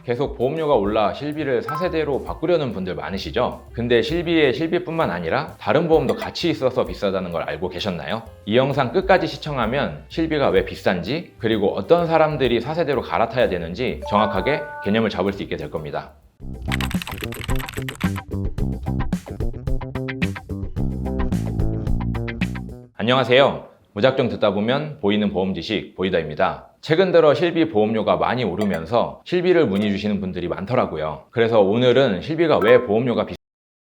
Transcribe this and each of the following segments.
계속 보험료가 올라 실비를 4세대로 바꾸려는 분들 많으시죠? 근데 실비에 실비뿐만 아니라 다른 보험도 같이 있어서 비싸다는 걸 알고 계셨나요? 이 영상 끝까지 시청하면 실비가 왜 비싼지, 그리고 어떤 사람들이 4세대로 갈아타야 되는지 정확하게 개념을 잡을 수 있게 될 겁니다. 안녕하세요. 무작정 듣다 보면 보이는 보험 지식 보이다입니다. 최근 들어 실비 보험료가 많이 오르면서 실비를 문의 주시는 분들이 많더라고요. 그래서 오늘은 실비가 왜 보험료가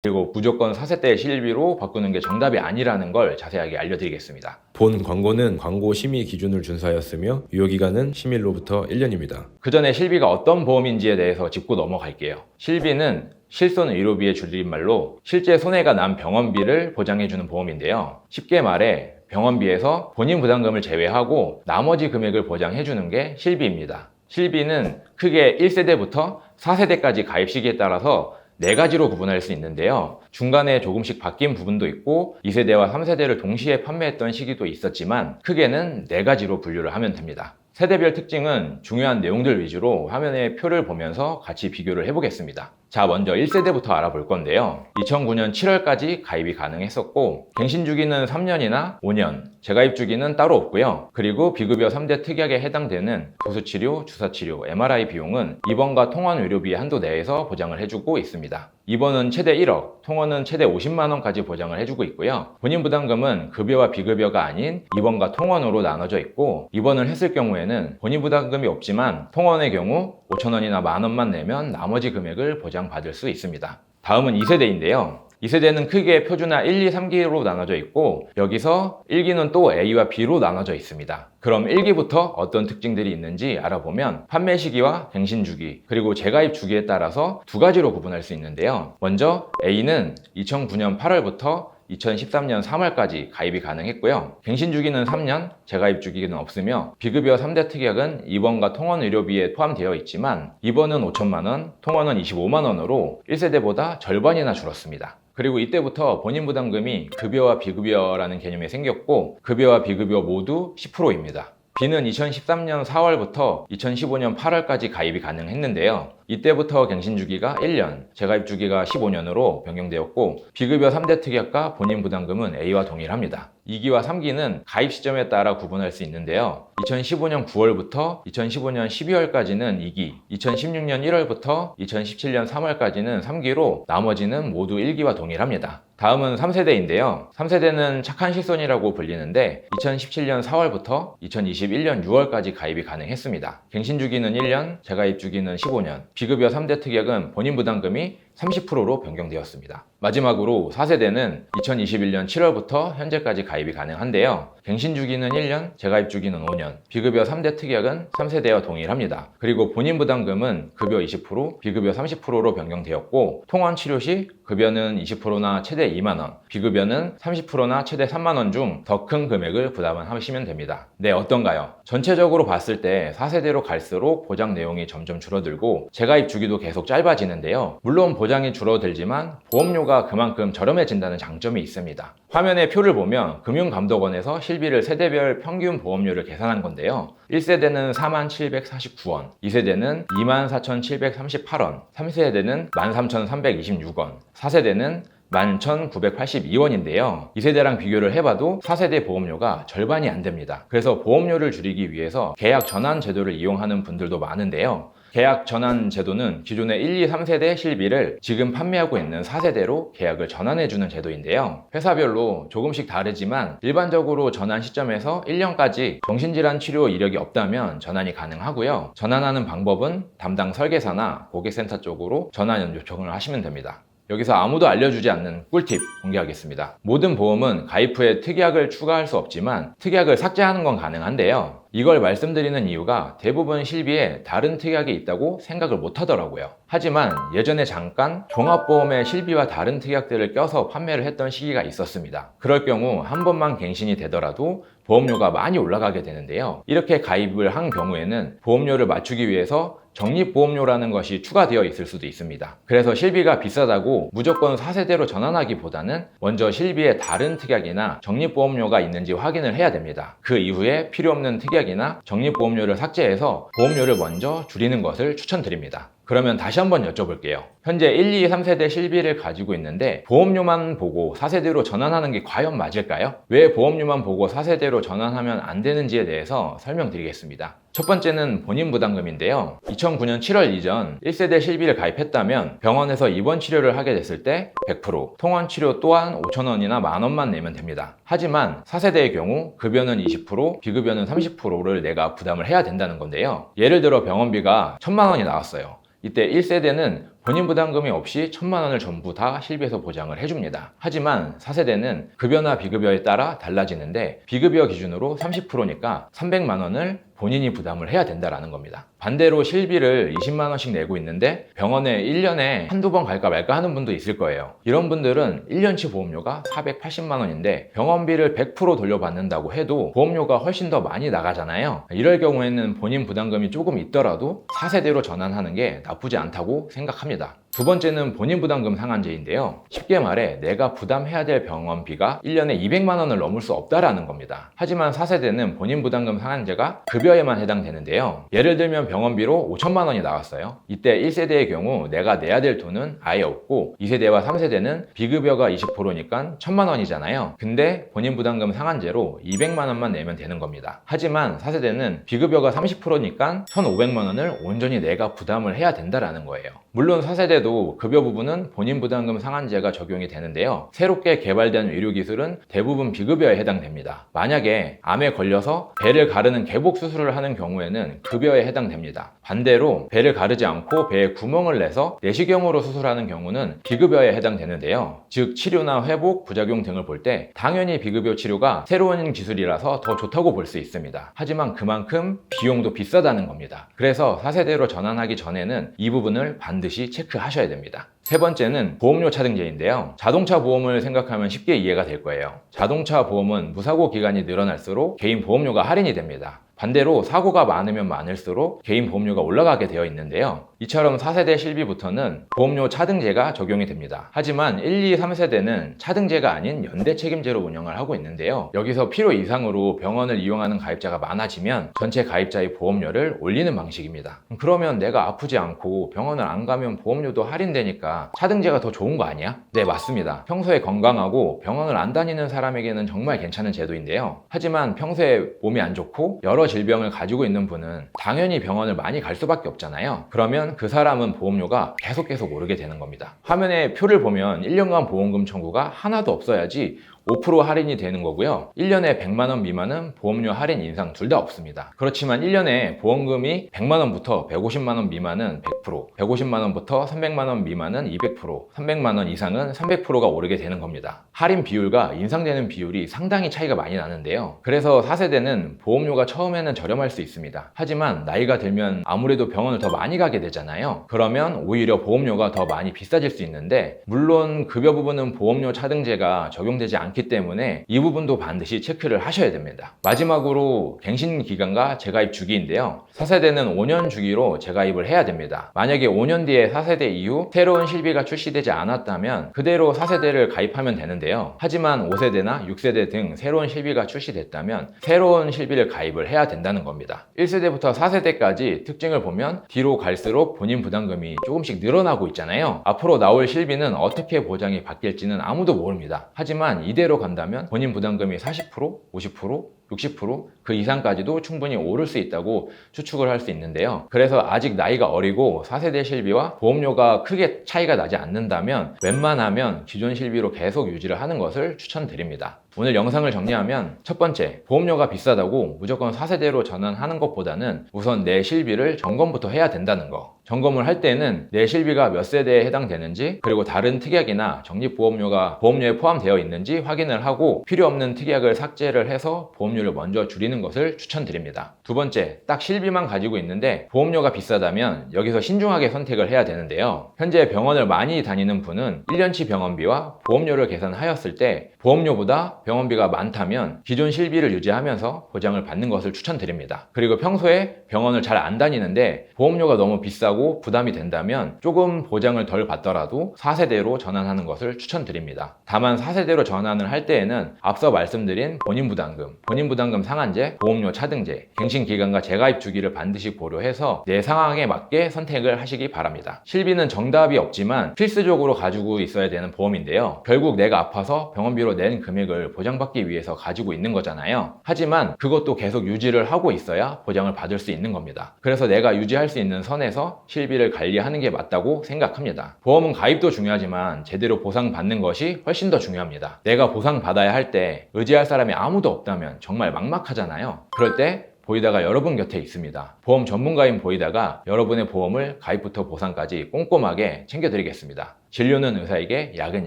그리고 무조건 4세대 실비로 바꾸는 게 정답이 아니라는 걸 자세하게 알려드리겠습니다. 본 광고는 광고 심의 기준을 준수하였으며 유효기간은 심의일로부터 1년입니다. 그 전에 실비가 어떤 보험인지에 대해서 짚고 넘어갈게요. 실비는 실손의료비의 줄임말로 실제 손해가 난 병원비를 보장해주는 보험인데요. 쉽게 말해 병원비에서 본인 부담금을 제외하고 나머지 금액을 보장해주는 게 실비입니다. 실비는 크게 1세대부터 4세대까지 가입 시기에 따라서 4가지로 구분할 수 있는데요. 중간에 조금씩 바뀐 부분도 있고 2세대와 3세대를 동시에 판매했던 시기도 있었지만 크게는 4가지로 분류를 하면 됩니다. 세대별 특징은 중요한 내용들 위주로 화면에 표를 보면서 같이 비교를 해보겠습니다. 자, 먼저 1세대부터 알아볼 건데요. 2009년 7월까지 가입이 가능했었고 갱신 주기는 3년이나 5년, 재가입 주기는 따로 없고요. 그리고 비급여 3대 특약에 해당되는 도수치료, 주사치료, MRI 비용은 입원과 통원 의료비 한도 내에서 보장을 해주고 있습니다. 입원은 최대 1억, 통원은 최대 50만 원까지 보장을 해주고 있고요. 본인 부담금은 급여와 비급여가 아닌 입원과 통원으로 나눠져 있고 입원을 했을 경우에는 본인 부담금이 없지만 통원의 경우 5천 원이나 만 원만 내면 나머지 금액을 보장받을 수 있습니다. 다음은 2세대인데요. 2세대는 크게 표준화 1, 2, 3기로 나눠져 있고 여기서 1기는 또 A와 B로 나눠져 있습니다. 그럼 1기부터 어떤 특징들이 있는지 알아보면 판매 시기와 갱신 주기 그리고 재가입 주기에 따라서 2가지로 구분할 수 있는데요. 먼저 A는 2009년 8월부터 2013년 3월까지 가입이 가능했고요. 갱신 주기는 3년, 재가입 주기는 없으며 비급여 3대 특약은 입원과 통원 의료비에 포함되어 있지만 입원은 5천만 원, 통원은 25만 원으로 1세대보다 절반이나 줄었습니다. 그리고 이때부터 본인 부담금이 급여와 비급여라는 개념이 생겼고 급여와 비급여 모두 10%입니다. B는 2013년 4월부터 2015년 8월까지 가입이 가능했는데요. 이때부터 갱신 주기가 1년, 재가입 주기가 15년으로 변경되었고 비급여 3대 특약과 본인 부담금은 A와 동일합니다. 2기와 3기는 가입 시점에 따라 구분할 수 있는데요. 2015년 9월부터 2015년 12월까지는 2기, 2016년 1월부터 2017년 3월까지는 3기로 나머지는 모두 1기와 동일합니다. 다음은 3세대인데요. 3세대는 착한 실손이라고 불리는데 2017년 4월부터 2021년 6월까지 가입이 가능했습니다. 갱신 주기는 1년, 재가입 주기는 15년, 비급여 3대 특약은 본인 부담금이 30%로 변경되었습니다. 마지막으로 4세대는 2021년 7월부터 현재까지 가입이 가능한데요. 갱신 주기는 1년, 재가입 주기는 5년, 비급여 3대 특약은 3세대와 동일합니다. 그리고 본인 부담금은 급여 20%, 비급여 30%로 변경되었고 통원 치료 시 급여는 20%나 최대 2만 원, 비급여는 30%나 최대 3만 원 중 더 큰 금액을 부담하시면 됩니다. 네, 어떤가요? 전체적으로 봤을 때 4세대로 갈수록 보장 내용이 점점 줄어들고 재가입 주기도 계속 짧아지는데요. 물론 보장이 줄어들지만 보험료가 그만큼 저렴해진다는 장점이 있습니다. 화면에 표를 보면 금융감독원에서 실비를 세대별 평균 보험료를 계산한 건데요. 1세대는 47,749원, 2세대는 24,738원, 3세대는 13,326원, 4세대는 11,982원인데요. 2세대랑 비교를 해봐도 4세대 보험료가 절반이 안 됩니다. 그래서 보험료를 줄이기 위해서 계약 전환 제도를 이용하는 분들도 많은데요. 계약 전환 제도는 기존의 1, 2, 3세대 실비를 지금 판매하고 있는 4세대로 계약을 전환해주는 제도인데요. 회사별로 조금씩 다르지만 일반적으로 전환 시점에서 1년까지 정신질환 치료 이력이 없다면 전환이 가능하고요. 전환하는 방법은 담당 설계사나 고객센터 쪽으로 전환 요청을 하시면 됩니다. 여기서 아무도 알려주지 않는 꿀팁 공개하겠습니다. 모든 보험은 가입 후에 특약을 추가할 수 없지만 특약을 삭제하는 건 가능한데요. 이걸 말씀드리는 이유가 대부분 실비에 다른 특약이 있다고 생각을 못 하더라고요. 하지만 예전에 잠깐 종합보험의 실비와 다른 특약들을 껴서 판매를 했던 시기가 있었습니다. 그럴 경우 한 번만 갱신이 되더라도 보험료가 많이 올라가게 되는데요. 이렇게 가입을 한 경우에는 보험료를 맞추기 위해서 적립보험료라는 것이 추가되어 있을 수도 있습니다. 그래서 실비가 비싸다고 무조건 4세대로 전환하기보다는 먼저 실비에 다른 특약이나 적립보험료가 있는지 확인을 해야 됩니다. 그 이후에 필요 없는 특약 특약이나 적립보험료를 삭제해서 보험료를 먼저 줄이는 것을 추천드립니다. 그러면 다시 한번 여쭤볼게요. 현재 1, 2, 3세대 실비를 가지고 있는데 보험료만 보고 4세대로 전환하는 게 과연 맞을까요? 왜 보험료만 보고 4세대로 전환하면 안 되는지에 대해서 설명드리겠습니다. 첫 번째는 본인 부담금인데요. 2009년 7월 이전 1세대 실비를 가입했다면 병원에서 입원 치료를 하게 됐을 때 100%, 통원 치료 또한 5,000원이나 만원만 내면 됩니다. 하지만 4세대의 경우 급여는 20%, 비급여는 30%를 내가 부담을 해야 된다는 건데요. 예를 들어 병원비가 1,000만 원이 나왔어요. 이때 1세대는 본인 부담금이 없이 1,000만 원을 전부 다 실비에서 보장을 해줍니다. 하지만 4세대는 급여나 비급여에 따라 달라지는데 비급여 기준으로 30%니까 300만 원을 본인이 부담을 해야 된다는 겁니다. 반대로 실비를 20만 원씩 내고 있는데 병원에 1년에 한두 번 갈까 말까 하는 분도 있을 거예요. 이런 분들은 1년치 보험료가 480만 원인데 병원비를 100% 돌려받는다고 해도 보험료가 훨씬 더 많이 나가잖아요. 이럴 경우에는 본인 부담금이 조금 있더라도 4세대로 전환하는 게 나쁘지 않다고 생각합니다. 두 번째는 본인 부담금 상한제인데요. 쉽게 말해 내가 부담해야 될 병원비가 1년에 200만 원을 넘을 수 없다라는 겁니다. 하지만 4세대는 본인 부담금 상한제가 급여에만 해당되는데요. 예를 들면 병원비로 5천만 원이 나왔어요. 이때 1세대의 경우 내가 내야 될 돈은 아예 없고 2세대와 3세대는 비급여가 20%니까 1,000만 원이잖아요. 근데 본인 부담금 상한제로 200만 원만 내면 되는 겁니다. 하지만 4세대는 비급여가 30%니까 1,500만 원을 온전히 내가 부담을 해야 된다라는 거예요. 물론 4세대도 급여 부분은 본인 부담금 상한제가 적용이 되는데요. 새롭게 개발된 의료기술은 대부분 비급여에 해당됩니다. 만약에 암에 걸려서 배를 가르는 개복 수술을 하는 경우에는 급여에 해당됩니다. 반대로 배를 가르지 않고 배에 구멍을 내서 내시경으로 수술하는 경우는 비급여에 해당되는데요. 즉 치료나 회복, 부작용 등을 볼 때 당연히 비급여 치료가 새로운 기술이라서 더 좋다고 볼 수 있습니다. 하지만 그만큼 비용도 비싸다는 겁니다. 그래서 4세대로 전환하기 전에는 이 부분을 반드시 체크하셔야 됩니다. 세 번째는 보험료 차등제인데요. 자동차 보험을 생각하면 쉽게 이해가 될 거예요. 자동차 보험은 무사고 기간이 늘어날수록 개인 보험료가 할인이 됩니다. 반대로 사고가 많으면 많을수록 개인 보험료가 올라가게 되어 있는데요. 이처럼 4세대 실비부터는 보험료 차등제가 적용이 됩니다. 하지만 1, 2, 3세대는 차등제가 아닌 연대 책임제로 운영을 하고 있는데요. 여기서 필요 이상으로 병원을 이용하는 가입자가 많아지면 전체 가입자의 보험료를 올리는 방식입니다. 그러면 내가 아프지 않고 병원을 안 가면 보험료도 할인되니까 차등제가 더 좋은 거 아니야? 네, 맞습니다. 평소에 건강하고 병원을 안 다니는 사람에게는 정말 괜찮은 제도인데요. 하지만 평소에 몸이 안 좋고 여러 질병을 가지고 있는 분은 당연히 병원을 많이 갈 수밖에 없잖아요. 그러면 그 사람은 보험료가 계속 오르게 되는 겁니다. 화면에 표를 보면 1년간 보험금 청구가 하나도 없어야지 5% 할인이 되는 거고요. 1년에 100만 원 미만은 보험료 할인 인상 둘 다 없습니다. 그렇지만 1년에 보험금이 100만 원부터 150만 원 미만은 100%, 150만 원부터 300만 원 미만은 200%, 300만 원 이상은 300%가 오르게 되는 겁니다. 할인 비율과 인상되는 비율이 상당히 차이가 많이 나는데요. 그래서 4세대는 보험료가 처음에는 저렴할 수 있습니다. 하지만 나이가 들면 아무래도 병원을 더 많이 가게 되잖아요. 그러면 오히려 보험료가 더 많이 비싸질 수 있는데, 물론 급여 부분은 보험료 차등제가 적용되지 않기 때문에 이 부분도 반드시 체크를 하셔야 됩니다. 마지막으로 갱신 기간과 재가입 주기인데요. 4세대는 5년 주기로 재가입을 해야 됩니다. 만약에 5년 뒤에 4세대 이후 새로운 실비가 출시되지 않았다면 그대로 4세대를 가입하면 되는데요. 하지만 5세대나 6세대 등 새로운 실비가 출시됐다면 새로운 실비를 가입을 해야 된다는 겁니다. 1세대부터 4세대까지 특징을 보면 뒤로 갈수록 본인 부담금이 조금씩 늘어나고 있잖아요. 앞으로 나올 실비는 어떻게 보장이 바뀔지는 아무도 모릅니다. 하지만 이대로 간다면 본인 부담금이 40%, 50%, 60% 그 이상까지도 충분히 오를 수 있다고 추측을 할 수 있는데요. 그래서 아직 나이가 어리고 4세대 실비와 보험료가 크게 차이가 나지 않는다면 웬만하면 기존 실비로 계속 유지를 하는 것을 추천드립니다. 오늘 영상을 정리하면, 첫 번째, 보험료가 비싸다고 무조건 4세대로 전환하는 것보다는 우선 내 실비를 점검부터 해야 된다는 거. 점검을 할 때는 내 실비가 몇 세대에 해당되는지, 그리고 다른 특약이나 적립보험료가 보험료에 포함되어 있는지 확인을 하고 필요 없는 특약을 삭제를 해서 보험료를 먼저 줄이는 것을 추천드립니다. 두 번째, 딱 실비만 가지고 있는데 보험료가 비싸다면 여기서 신중하게 선택을 해야 되는데요. 현재 병원을 많이 다니는 분은 1년치 병원비와 보험료를 계산하였을 때 보험료보다 병원비가 많다면 기존 실비를 유지하면서 보장을 받는 것을 추천드립니다. 그리고 평소에 병원을 잘 안 다니는데 보험료가 너무 비싸고 부담이 된다면 조금 보장을 덜 받더라도 4세대로 전환하는 것을 추천드립니다. 다만 4세대로 전환을 할 때에는 앞서 말씀드린 본인부담금 상한제, 보험료 차등제, 갱신기간과 재가입 주기를 반드시 고려해서 내 상황에 맞게 선택을 하시기 바랍니다. 실비는 정답이 없지만 필수적으로 가지고 있어야 되는 보험인데요. 결국 내가 아파서 병원비로 낸 금액을 보장받기 위해서 가지고 있는 거잖아요. 하지만 그것도 계속 유지를 하고 있어야 보장을 받을 수 있는 겁니다. 그래서 내가 유지할 수 있는 선에서 실비를 관리하는 게 맞다고 생각합니다. 보험은 가입도 중요하지만 제대로 보상받는 것이 훨씬 더 중요합니다. 내가 보상받아야 할 때 의지할 사람이 아무도 없다면 정말 막막하잖아요. 그럴 때 보이다가 여러분 곁에 있습니다. 보험 전문가인 보이다가 여러분의 보험을 가입부터 보상까지 꼼꼼하게 챙겨드리겠습니다. 진료는 의사에게, 약은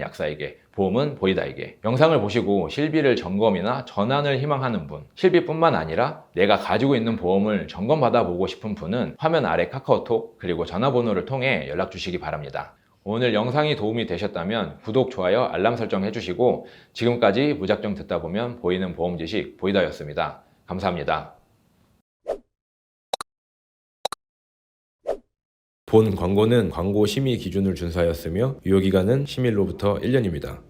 약사에게, 보험은 보이다에게. 영상을 보시고 실비를 점검이나 전환을 희망하는 분, 실비뿐만 아니라 내가 가지고 있는 보험을 점검받아 보고 싶은 분은 화면 아래 카카오톡 그리고 전화번호를 통해 연락 주시기 바랍니다. 오늘 영상이 도움이 되셨다면 구독, 좋아요, 알람 설정 해주시고 지금까지 무작정 듣다 보면 보이는 보험 지식 보이다였습니다. 감사합니다. 본 광고는 광고 심의 기준을 준수하였으며 유효기간은 심의로부터 1년입니다.